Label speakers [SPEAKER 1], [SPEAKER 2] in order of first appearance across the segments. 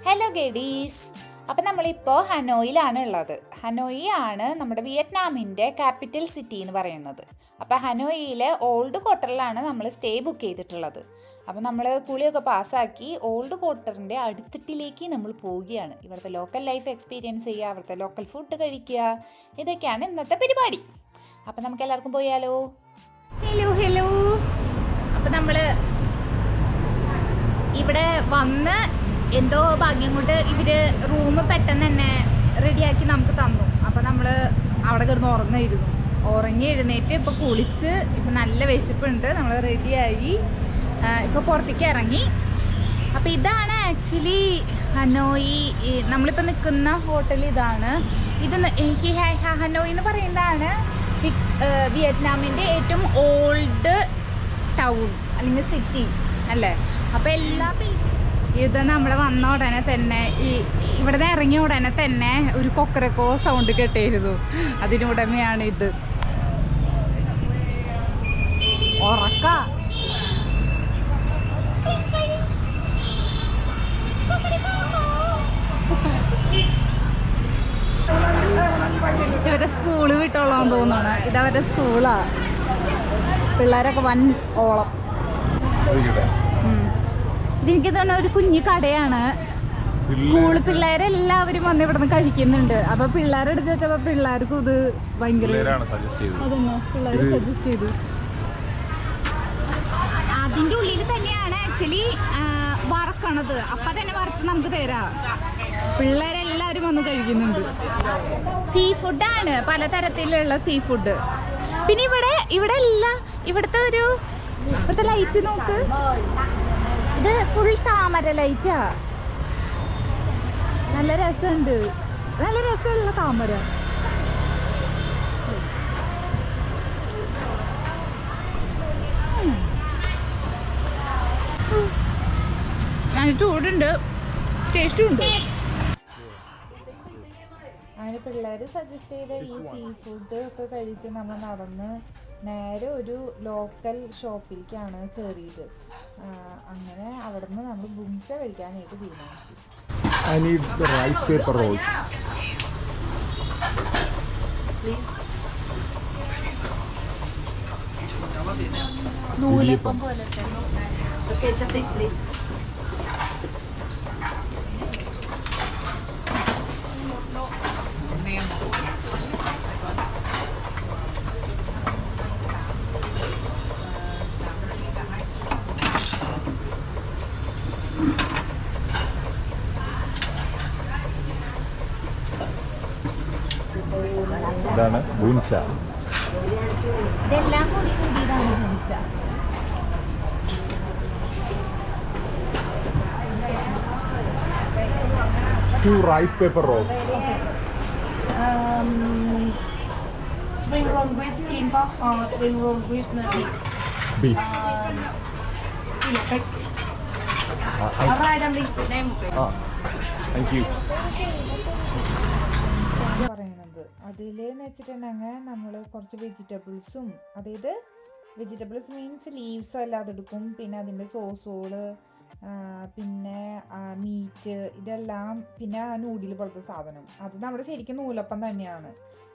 [SPEAKER 1] Hello ഗഡീസ്. അപ്പം നമ്മളിപ്പോൾ ഹനോയിലാണ് ഉള്ളത്. ഹനോയി ആണ് നമ്മുടെ വിയറ്റ്നാമിൻ്റെ ക്യാപിറ്റൽ സിറ്റി എന്ന് പറയുന്നത്. അപ്പോൾ ഹനോയിലെ ഓൾഡ് ക്വാർട്ടറിലാണ് നമ്മൾ സ്റ്റേ ബുക്ക് ചെയ്തിട്ടുള്ളത്. അപ്പോൾ നമ്മൾ കുളിയൊക്കെ പാസ്സാക്കി ഓൾഡ് ക്വാർട്ടറിൻ്റെ അടുത്തിട്ടിലേക്ക് നമ്മൾ പോവുകയാണ്. ഇവിടുത്തെ ലോക്കൽ ലൈഫ് എക്സ്പീരിയൻസ് ചെയ്യുക, അവിടുത്തെ ലോക്കൽ ഫുഡ് കഴിക്കുക, ഇതൊക്കെയാണ് ഇന്നത്തെ പരിപാടി. അപ്പം നമുക്ക് എല്ലാവർക്കും പോയാലോ?
[SPEAKER 2] ഹലോ. അപ്പം നമ്മൾ ഇവിടെ വന്ന് എന്തോ ഭാഗ്യം കൊണ്ട് ഇവർ റൂം പെട്ടെന്ന് തന്നെ റെഡിയാക്കി നമുക്ക് തന്നു. അപ്പോൾ നമ്മൾ അവിടെ കിടന്ന് ഉറങ്ങി എഴുന്നേറ്റ് ഇപ്പോൾ കുളിച്ച് ഇപ്പം നല്ല വിശപ്പുണ്ട്. നമ്മൾ റെഡിയായി ഇപ്പോൾ പുറത്തേക്ക് ഇറങ്ങി. അപ്പോൾ ഇതാണ് ആക്ച്വലി ഹനോയി. നമ്മളിപ്പോൾ നിൽക്കുന്ന ഹോട്ടൽ ഇതാണ്. ഇത് ഹനോയി എന്ന് പറയുന്നതാണ് വിയറ്റ്നാമിൻ്റെ ഏറ്റവും ഓൾഡ് ടൗൺ അല്ലെങ്കിൽ സിറ്റി അല്ലേ. അപ്പോൾ എല്ലാ ഇത് നമ്മൾ വന്ന ഉടനെ തന്നെ ഇവിടെ നിന്ന് ഇറങ്ങിയ ഉടനെ തന്നെ ഒരു കൊക്കരക്കോ സൗണ്ട് കേട്ടിരുന്നു. അതിനുടമയാണ് ഇത്. ഉറക്ക ഇവരുടെ സ്കൂള് വിട്ടോളാൻ തോന്നണം. ഇതവരുടെ സ്കൂളാ. പിള്ളേരൊക്കെ വൻ ഓളം. ഇതെനിക്ക് തോന്നുന്ന ഒരു കുഞ്ഞു കടയാണ്. സ്കൂള് പിള്ളേരെല്ലാവരും വന്ന് ഇവിടെ നിന്ന് കഴിക്കുന്നുണ്ട്. അപ്പൊ പിള്ളേരെടുത്ത് വെച്ചപ്പോ പിള്ളേർക്കും ഇത് ഭയങ്കര പിള്ളേർ സജസ്റ്റ് ചെയ്തു. അതിന്റെ ഉള്ളിൽ തന്നെയാണ് ആക്ച്വലി വറക്കണത്. അപ്പൊ തന്നെ വറുത്ത് നമുക്ക് തരാം. പിള്ളേരെല്ലാവരും വന്ന് കഴിക്കുന്നുണ്ട്. സീ ഫുഡാണ്, പലതരത്തിലുള്ള സീ ഫുഡ്. പിന്നെ ഇവിടെ എല്ലാം ഇവിടുത്തെ ലൈറ്റ് നോക്ക്. ഇത് ഫുൾ താമര ലൈറ്റാ. നല്ല രസമുണ്ട്. നല്ല രസമുള്ള താമര. നല്ല ചൂടുണ്ട്, ടേസ്റ്റും ഉണ്ട്.
[SPEAKER 1] അങ്ങനെ പിള്ളേർ സജസ്റ്റ് ചെയ്ത ഈ സീ ഫുഡ് ഒക്കെ കഴിച്ച് നമ്മൾ നടന്ന് നേരെ ഒരു ലോക്കൽ ഷോപ്പിലേക്കാണ് കയറിയത്. അങ്ങനെ അവിടെ നിന്ന് നമ്മൾ ബുംച കഴിക്കാനായിട്ട് തീരുമാനിച്ചു.
[SPEAKER 3] I need the rice paper rolls.
[SPEAKER 1] Please. നൂലപ്പം പോലത്തെ. Okay, chapati please.
[SPEAKER 3] ഇതാണ് ബൂൻച.
[SPEAKER 2] ഇതെല്ലാം കൂടിയതാണ് ബൂൻച.
[SPEAKER 3] Two rice paper rolls.
[SPEAKER 4] Spring roll with skin pork or spring roll with
[SPEAKER 3] Beef.
[SPEAKER 4] Alright, I'm
[SPEAKER 3] Thank you.
[SPEAKER 1] പറയണത് അതിലെന്ന് വെച്ചിട്ടുണ്ടെങ്കിൽ നമ്മൾ കുറച്ച് വെജിറ്റബിൾസും, അതായത് വെജിറ്റബിൾസ് മീൻസ് ലീവ്സും അല്ലാതെ എടുക്കും. പിന്നെ അതിൻ്റെ സോസുകള്, പിന്നെ മീറ്റ്, ഇതെല്ലാം, പിന്നെ നൂഡിൽ പോലത്തെ സാധനം, അത് നമ്മുടെ ശരിക്കും നൂലപ്പം തന്നെയാണ്.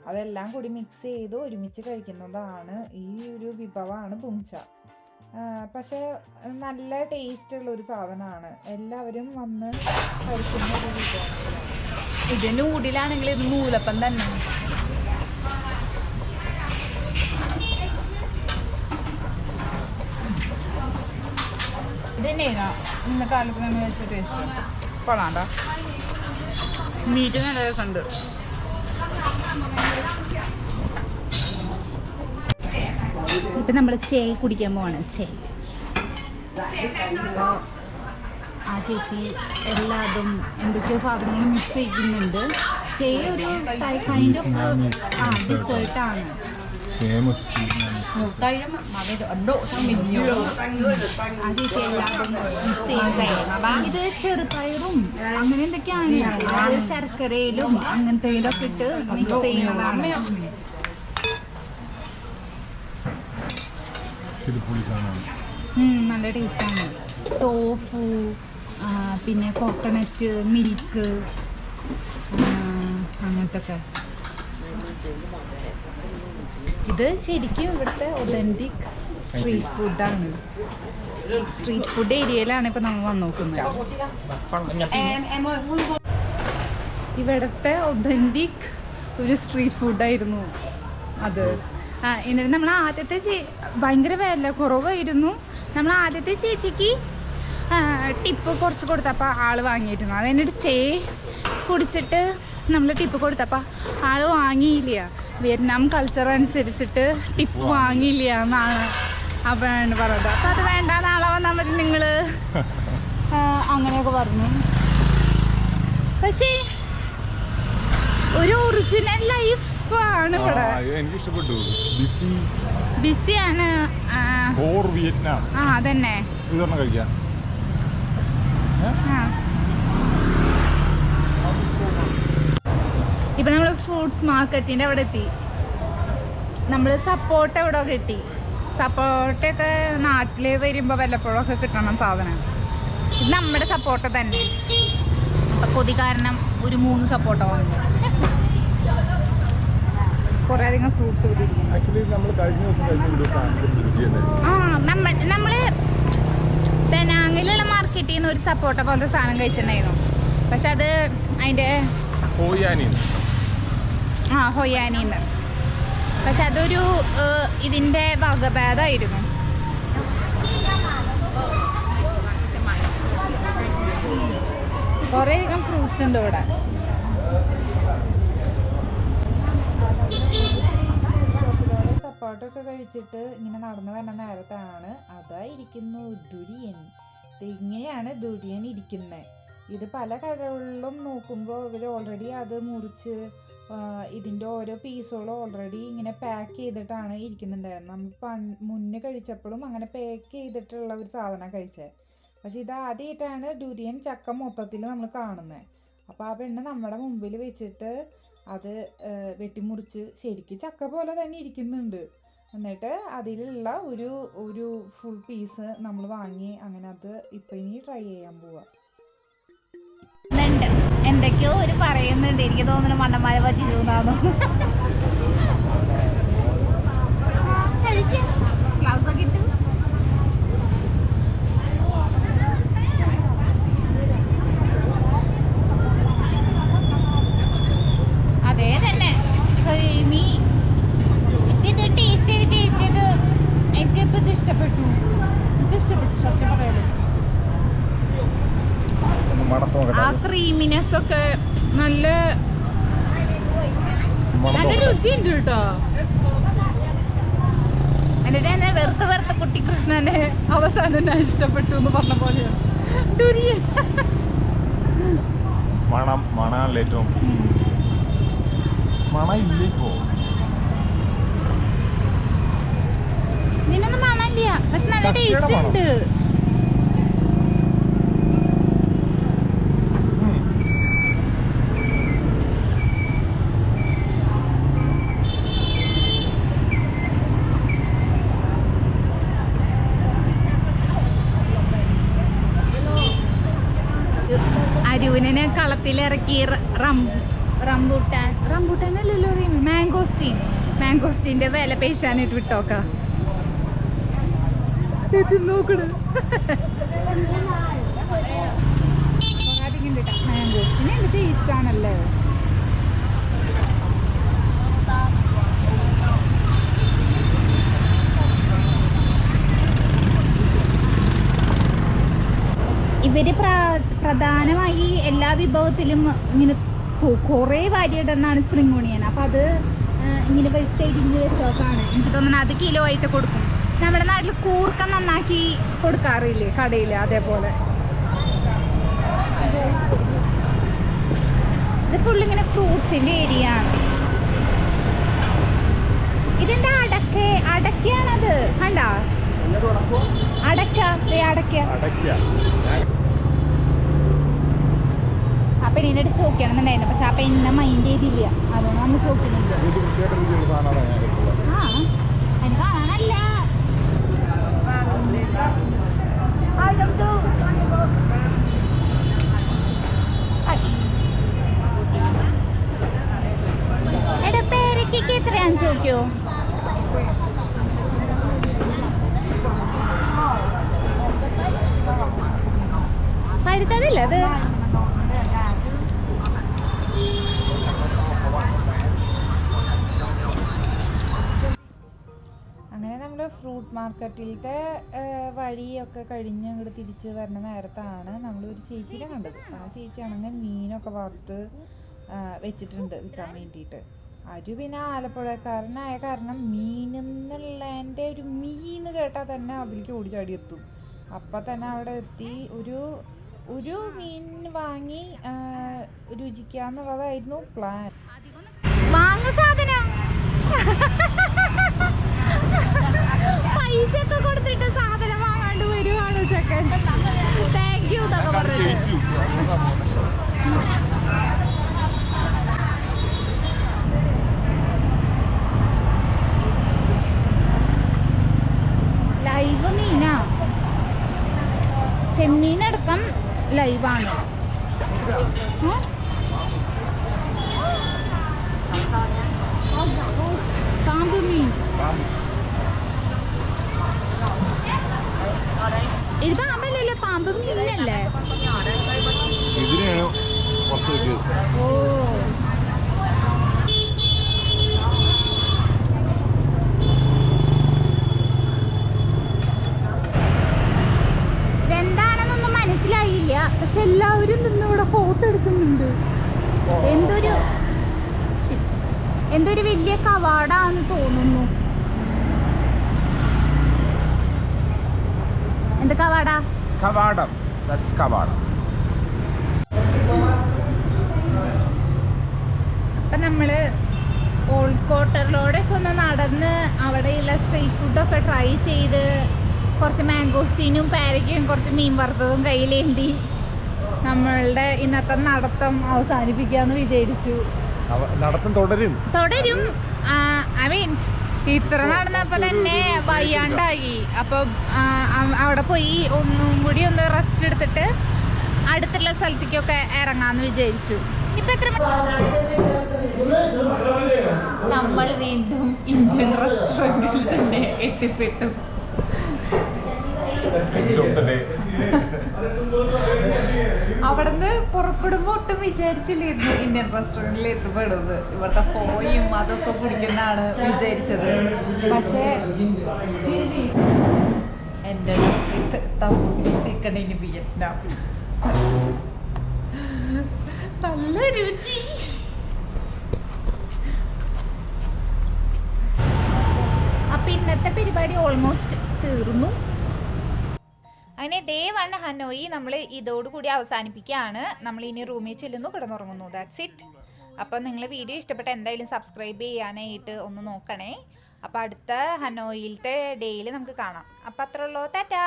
[SPEAKER 1] അതെല്ലാം കൂടി മിക്സ് ചെയ്ത് ഒരുമിച്ച് കഴിക്കുന്നതാണ് ഈ ഒരു വിഭവമാണ് ബുംച. പക്ഷേ നല്ല ടേസ്റ്റ് ഉള്ള ഒരു സാധനമാണ്. എല്ലാവരും വന്ന് കഴിക്കുന്ന ഒരു വിഭവമാണ്.
[SPEAKER 2] ഇത് നൂഡിലാണെങ്കിൽ ഇത് നൂലപ്പം തന്നെ. ഇതന്നെയാ ഇന്ന കാലത്ത് നമ്മൾ വെച്ച ടേസ്റ്റ്. കൊള്ളാണ്ട. മീറ്റ് നല്ല രസമുണ്ട്. ഇപ്പം നമ്മൾ ചേ കുടിക്കാൻ പോവാണ്. ചേ ആ ചേച്ചി എല്ലാതും എന്തൊക്കെയോ സാധനങ്ങൾ മിക്സ് ചെയ്യുന്നുണ്ട്. ചേ ഒരു കൈൻഡ് ഓഫ് ഡിസേർട്ടാണ്. ആ ചേച്ചി എല്ലാതും മിക്സ് ചെയ്യുന്നത്. ഇത് ചെറുപയറും അങ്ങനെ എന്തൊക്കെയാണ്, ശർക്കരയിലും അങ്ങനത്തെ ഒക്കെ ഇട്ട് മിക്സ് ചെയ്യുന്നതാണ്.
[SPEAKER 3] ഇത് പുളി സാധനമാണ്.
[SPEAKER 2] നല്ല ടേസ്റ്റാണ്. ടോഫു പിന്നെ കോക്കനട്ട് മിൽക്ക് അങ്ങനത്തെ ഒക്കെ. ഇത് ശരിക്കും ഇവിടുത്തെ ഒതൻറ്റിക് സ്ട്രീറ്റ് ഫുഡാണ്. സ്ട്രീറ്റ് ഫുഡ് ഏരിയയിലാണ് ഇപ്പം നമ്മൾ വന്ന് നോക്കുന്നത്. ഇവിടുത്തെ ഒതൻറ്റിക് ഒരു സ്ട്രീറ്റ് ഫുഡായിരുന്നു അത്. എന്നിട്ട് നമ്മൾ ആദ്യത്തെ ഭയങ്കര വില കുറവായിരുന്നു. നമ്മൾ ആദ്യത്തെ ചേച്ചിക്ക് ടിപ്പ് കുറച്ച് കൊടുത്തപ്പോൾ ആൾ വാങ്ങിയിരുന്നു. അത് എന്നിട്ട് കുടിച്ചിട്ട് നമ്മൾ ടിപ്പ് കൊടുത്തപ്പോൾ ആൾ വാങ്ങിയില്ല. വിയറ്റ്നാം കൾച്ചർ അനുസരിച്ചിട്ട് ടിപ്പ് വാങ്ങിയില്ല എന്നാണ് അവൻ പറഞ്ഞത്. അപ്പോൾ അത് വേണ്ട, നാളെ വന്നാൽ മതി നിങ്ങൾ, അങ്ങനെയൊക്കെ പറഞ്ഞു. പക്ഷേ ഒരു ഒറിജിനൽ ലൈഫാണ് ഇവിടെ. ബിസിയാണ്. അതന്നെ. ഇപ്പൊ നമ്മള് ഫ്രൂട്ട്സ് മാർക്കറ്റിന്റെ അവിടെ എത്തി. നമ്മള് സപ്പോർട്ട ഇവിടെ കിട്ടി. സപ്പോർട്ടൊക്കെ നാട്ടില് വരുമ്പോ വല്ലപ്പോഴൊക്കെ കിട്ടണം സാധനം. ഇത് നമ്മുടെ സപ്പോർട്ട തന്നെ. അപ്പൊ കൊതി കാരണം ഒരു 3 സപ്പോർട്ട വാങ്ങി. കുറെ അധികം ഫ്രൂട്ട്സ് നമ്മള് തെനാങ്ങിലുള്ള മാർക്കറ്റിൽ നിന്ന് ഒരു സപ്പോർട്ട പോലത്തെ സാധനം കഴിച്ചിട്ടുണ്ടായിരുന്നു. പക്ഷെ അത് അതിന്റെ ഹൊയാനിന്ന്. പക്ഷെ അതൊരു ഇതിന്റെ വകഭേദമായിരുന്നു. കുറേ അധികം ഫ്രൂട്ട്സ് ഉണ്ട് ഇവിടെ.
[SPEAKER 1] സപ്പോർട്ടൊക്കെ കഴിച്ചിട്ട് ഇങ്ങനെ നടന്നു വരുന്ന നേരത്താണ് അതായിരിക്കുന്നു ഡുരിയൻ. ഇങ്ങനെയാണ് ഡുരിയൻ ഇരിക്കുന്നത്. ഇത് പല കടകളിലും നോക്കുമ്പോൾ ഇവർ ഓൾറെഡി അത് മുറിച്ച് ഇതിൻ്റെ ഓരോ പീസുകളും ഓൾറെഡി ഇങ്ങനെ പാക്ക് ചെയ്തിട്ടാണ് ഇരിക്കുന്നുണ്ടായിരുന്നത്. നമ്മൾ മുന്നേ കഴിച്ചപ്പോഴും അങ്ങനെ പാക്ക് ചെയ്തിട്ടുള്ള ഒരു സാധനം കഴിച്ചത്. പക്ഷെ ഇത് ആദ്യമായിട്ടാണ് ഡുരിയൻ ചക്ക മൊത്തത്തിൽ നമ്മൾ കാണുന്നത്. അപ്പോൾ ആ പെണ്ണ് നമ്മുടെ മുമ്പിൽ വെച്ചിട്ട് അത് വെട്ടിമുറിച്ച് ശരിക്കും ചക്ക പോലെ തന്നെ ഇരിക്കുന്നുണ്ട്. എന്നിട്ട് അതിലുള്ള ഒരു ഫുൾ പീസ് നമ്മൾ വാങ്ങി. അങ്ങനെ അത് ഇപ്പം ഇനി ട്രൈ ചെയ്യാൻ പോവാം.
[SPEAKER 2] എന്തൊക്കെയോ ഒരു പറയുന്നുണ്ട്. എനിക്ക് തോന്നുന്നു മണ്ണന്മാരെ പറ്റി തോന്നാന്നു. ഗ്ലൗസൊക്കെ ഇട്ടു. അതേ തന്നെ ക്രീമി. ഇത് ടേസ്റ്റ് ചെയ്ത് എനിക്കിപ്പോൾ ഇത് ഇഷ്ടപ്പെട്ടു. സത്യം പറയാലോ. ആ ക്രീമിനെസ് ഒക്കെ നല്ല രുചിയുണ്ട് കേട്ടോ. എന്നിട്ട് എന്നെ വെറുത്ത കുട്ടിക്കൃഷ്ണനെ അവസാനം ഞാൻ ഇഷ്ടപ്പെട്ടു എന്ന് പറഞ്ഞ പോലെയാണ് ഡുരിയൻ.
[SPEAKER 3] മണാണല്ലോ
[SPEAKER 2] ഇതിനൊന്നും മണമില്ല, പക്ഷെ നല്ല ടേസ്റ്റ് ഉണ്ട്. അരുവിനെ കളത്തിലിറക്കി റംബൂട്ടാനല്ലല്ലോ മാംഗോസ്റ്റീൻ്റെ വില പേശാനായിട്ട് വിട്ടോക്കാം. നോക്കണ മാംഗോസ്റ്റീന് എന്ത് ടേസ്റ്റാണല്ലേ. ഇവര് പ്രധാനമായി എല്ലാ വിഭവത്തിലും ഇങ്ങനെ കുറേ വാരിയിടുന്നതാണ് സ്പ്രിംഗ് ഓണിയൻ. അപ്പം അത് ഇങ്ങനെ വെട്ടിരിഞ്ഞ് വെച്ചോക്കാണ്. എനിക്ക് തോന്നുന്നത് അത് കിലോ ആയിട്ട് കൊടുക്കും. നമ്മുടെ നാട്ടിൽ കൂർക്ക നന്നാക്കി കൊടുക്കാറില്ലേ കടയിൽ, അതേപോലെ. ഇത് ഫുള്ളിങ്ങനെ ഫ്രൂട്ട്സിൻ്റെ ഏരിയ ആണ്. ഇതെന്താ അടക്കയാണത് കണ്ടാ? അടക്ക. ആ പെണ്ണിൻ്റെ അടുത്ത് ചോദിക്കണമെന്നുണ്ടായിരുന്നു, പക്ഷെ ആ പെണ്ണിനെ മൈൻഡ് ചെയ്തില്ല. അതുകൊണ്ട് നമ്മൾ ചോദിക്കുന്നില്ല. ആ അതിന് കാണാനല്ല.
[SPEAKER 1] അങ്ങനെ നമ്മൾ ഫ്രൂട്ട് മാർക്കറ്റിലത്തെ വഴിയൊക്കെ കഴിഞ്ഞ് അങ്ങോട്ട് തിരിച്ച് വരുന്ന നേരത്താണ് നമ്മളൊരു ചേച്ചീനെ കണ്ടത്. ആ ചേച്ചിയാണെങ്കിൽ മീനൊക്കെ വറുത്ത് വെച്ചിട്ടുണ്ട് വിൽക്കാൻ വേണ്ടിയിട്ട്. അരു പിന്നെ ആലപ്പുഴക്കാരനായ കാരണം മീനെന്നുള്ളതിൻ്റെ ഒരു മീൻ കേട്ടാൽ തന്നെ അതിലേക്ക് ഓടിച്ചാടി എത്തും. അപ്പം തന്നെ അവിടെ എത്തി ഒരു മീൻ വാങ്ങി രുചിക്കുക എന്നുള്ളതായിരുന്നു പ്ലാൻ.
[SPEAKER 2] വാങ്ങ സാധനം പൈസ ഒക്കെ കൊടുത്തിട്ട് സാധനം വാങ്ങാണ്ട് വരുവാണ് ചെക്കൻ. താങ്ക് യു എന്നൊക്കെ പറഞ്ഞിട്ട്. ലൈവ് മീനാ, ചെമ്മീനടക്കം ലൈവാണ്. പാമ്പ് മീൻ ഇത് പാമ്പല്ലല്ലോ, പാമ്പ് മീനല്ലേ?
[SPEAKER 3] ഇതിനെയാണ് പുറത്ത് കിട്ടിയത്.
[SPEAKER 2] ഓ ഇതെന്താണെന്നൊന്നും മനസ്സിലായില്ല. പക്ഷെ എല്ലാവരും നിന്നിവിടെ ഫോട്ടോ എടുക്കുന്നുണ്ട്. എന്തൊരു വലിയ കവാടാന്ന് തോന്നുന്നു. എന്ത് കവാടാ?
[SPEAKER 3] കവാടം. ദാറ്റ്സ് കവാടം.
[SPEAKER 2] അപ്പം നമ്മൾ ഓൾഡ് ക്വാർട്ടറിലൂടെയൊക്കെ ഒന്ന് നടന്ന് അവിടെയുള്ള സ്ട്രീറ്റ് ഫുഡൊക്കെ ട്രൈ ചെയ്ത് കുറച്ച് മാംഗോസ്റ്റീനും പാരയ്ക്കും കുറച്ച് മീൻ വറുത്തതും കയ്യിലേന്തി നമ്മളുടെ ഇന്നത്തെ നടത്തം അവസാനിപ്പിക്കാമെന്ന് വിചാരിച്ചു.
[SPEAKER 3] നടത്തം തുടരും.
[SPEAKER 2] ഐ മീൻ ഇത്ര നടന്നപ്പോൾ തന്നെ വയ്യാണ്ടായി. അപ്പം അവിടെ പോയി ഒന്നും കൂടി ഒന്ന് റെസ്റ്റ് എടുത്തിട്ട് അടുത്തുള്ള സ്ഥലത്തേക്കൊക്കെ ഇറങ്ങാമെന്ന് വിചാരിച്ചു. ഇപ്പം എത്ര നമ്മൾ വീണ്ടും ഇന്ത്യൻ റെസ്റ്റോറൻറ്റിൽ തന്നെ എത്തിപ്പെട്ടു. അവിടുന്ന് പുറപ്പെടുമ്പോൾ ഒട്ടും വിചാരിച്ചില്ലായിരുന്നു ഇന്ത്യൻ റെസ്റ്റോറൻറ്റിൽ എത്തിപ്പെടുന്നത്. ഇവിടുത്തെ പോയും അതൊക്കെ പിടിക്കുന്നതാണ് വിചാരിച്ചത്. പക്ഷേ എൻ്റെ ചിക്കൻ ഇൻ വിയറ്റ്നാം നല്ല രുചി. അപ്പം ഇന്നത്തെ പരിപാടി ഓൾമോസ്റ്റ് തീർന്നു. അങ്ങനെ ഡേ 1 ഹനോയി നമ്മൾ ഇതോടുകൂടി അവസാനിപ്പിക്കുകയാണ്. നമ്മൾ ഇനി റൂമിൽ ചെല്ലുന്നു, കിടന്നുറങ്ങുന്നു. That's it. അപ്പം നിങ്ങൾ വീഡിയോ ഇഷ്ടപ്പെട്ട എന്തായാലും സബ്സ്ക്രൈബ് ചെയ്യാനായിട്ട് ഒന്ന് നോക്കണേ. അപ്പം അടുത്ത ഹനോയിലത്തെ ഡേയിൽ നമുക്ക് കാണാം. അപ്പം അത്രേ ഉള്ളൂ. ടാറ്റാ.